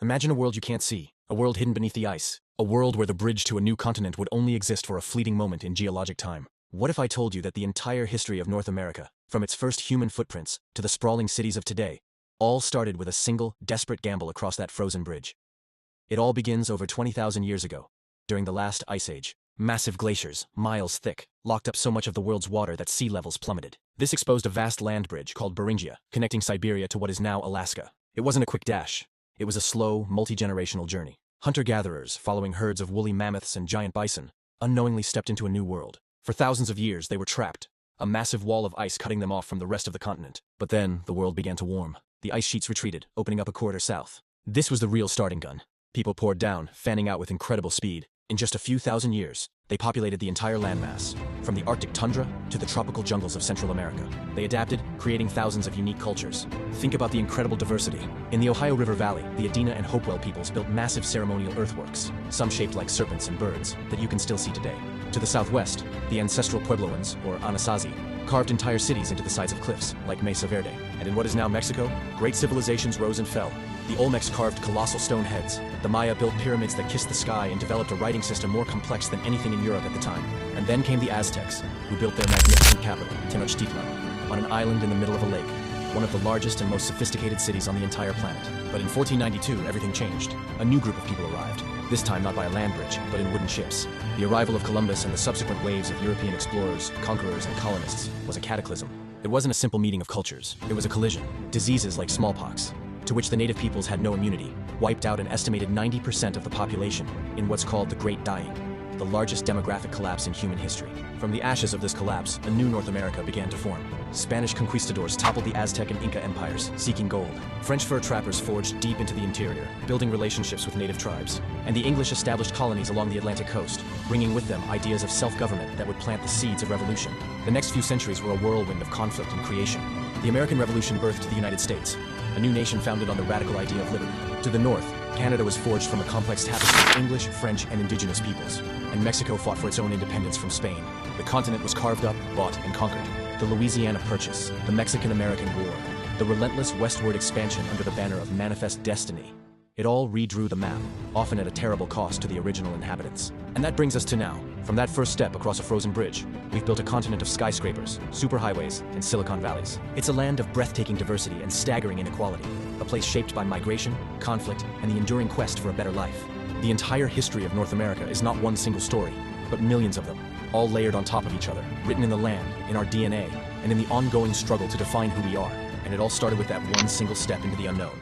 Imagine a world you can't see, a world hidden beneath the ice, a world where the bridge to a new continent would only exist for a fleeting moment in geologic time. What if I told you that the entire history of North America, from its first human footprints to the sprawling cities of today, all started with a single, desperate gamble across that frozen bridge? It all begins over 20,000 years ago, during the last ice age. Massive glaciers, miles thick, locked up so much of the world's water that sea levels plummeted. This exposed a vast land bridge called Beringia, connecting Siberia to what is now Alaska. It wasn't a quick dash. It was a slow, multi-generational journey. Hunter-gatherers, following herds of woolly mammoths and giant bison, unknowingly stepped into a new world. For thousands of years, they were trapped, a massive wall of ice cutting them off from the rest of the continent. But then, the world began to warm. The ice sheets retreated, opening up a corridor south. This was the real starting gun. People poured down, fanning out with incredible speed. In just a few thousand years, they populated the entire landmass, from the Arctic tundra to the tropical jungles of Central America. They adapted, creating thousands of unique cultures. Think about the incredible diversity. In the Ohio River Valley, the Adena and Hopewell peoples built massive ceremonial earthworks, some shaped like serpents and birds, that you can still see today. To the southwest, the ancestral Puebloans, or Anasazi, carved entire cities into the sides of cliffs, like Mesa Verde. And in what is now Mexico, great civilizations rose and fell. The Olmecs carved colossal stone heads. The Maya built pyramids that kissed the sky and developed a writing system more complex than anything in Europe at the time. And then came the Aztecs, who built their magnificent capital, Tenochtitlan, on an island in the middle of a lake, one of the largest and most sophisticated cities on the entire planet. But in 1492, everything changed. A new group of people arrived, this time not by a land bridge, but in wooden ships. The arrival of Columbus and the subsequent waves of European explorers, conquerors, and colonists was a cataclysm. It wasn't a simple meeting of cultures. It was a collision. Diseases like smallpox, to which the native peoples had no immunity, wiped out an estimated 90% of the population in what's called the Great Dying, the largest demographic collapse in human history. From the ashes of this collapse, a new North America began to form. Spanish conquistadors toppled the Aztec and Inca empires, seeking gold. French fur trappers forged deep into the interior, building relationships with native tribes. And the English established colonies along the Atlantic coast, bringing with them ideas of self-government that would plant the seeds of revolution. The next few centuries were a whirlwind of conflict and creation. The American Revolution birthed the United States, a new nation founded on the radical idea of liberty. To the north, Canada was forged from a complex tapestry of English, French, and indigenous peoples, and Mexico fought for its own independence from Spain. The continent was carved up, bought, and conquered. The Louisiana Purchase, the Mexican-American War, the relentless westward expansion under the banner of Manifest Destiny. It all redrew the map, often at a terrible cost to the original inhabitants. And that brings us to now. From that first step across a frozen bridge, we've built a continent of skyscrapers, superhighways, and Silicon Valleys. It's a land of breathtaking diversity and staggering inequality, a place shaped by migration, conflict, and the enduring quest for a better life. The entire history of North America is not one single story, but millions of them, all layered on top of each other, written in the land, in our DNA, and in the ongoing struggle to define who we are. And it all started with that one single step into the unknown.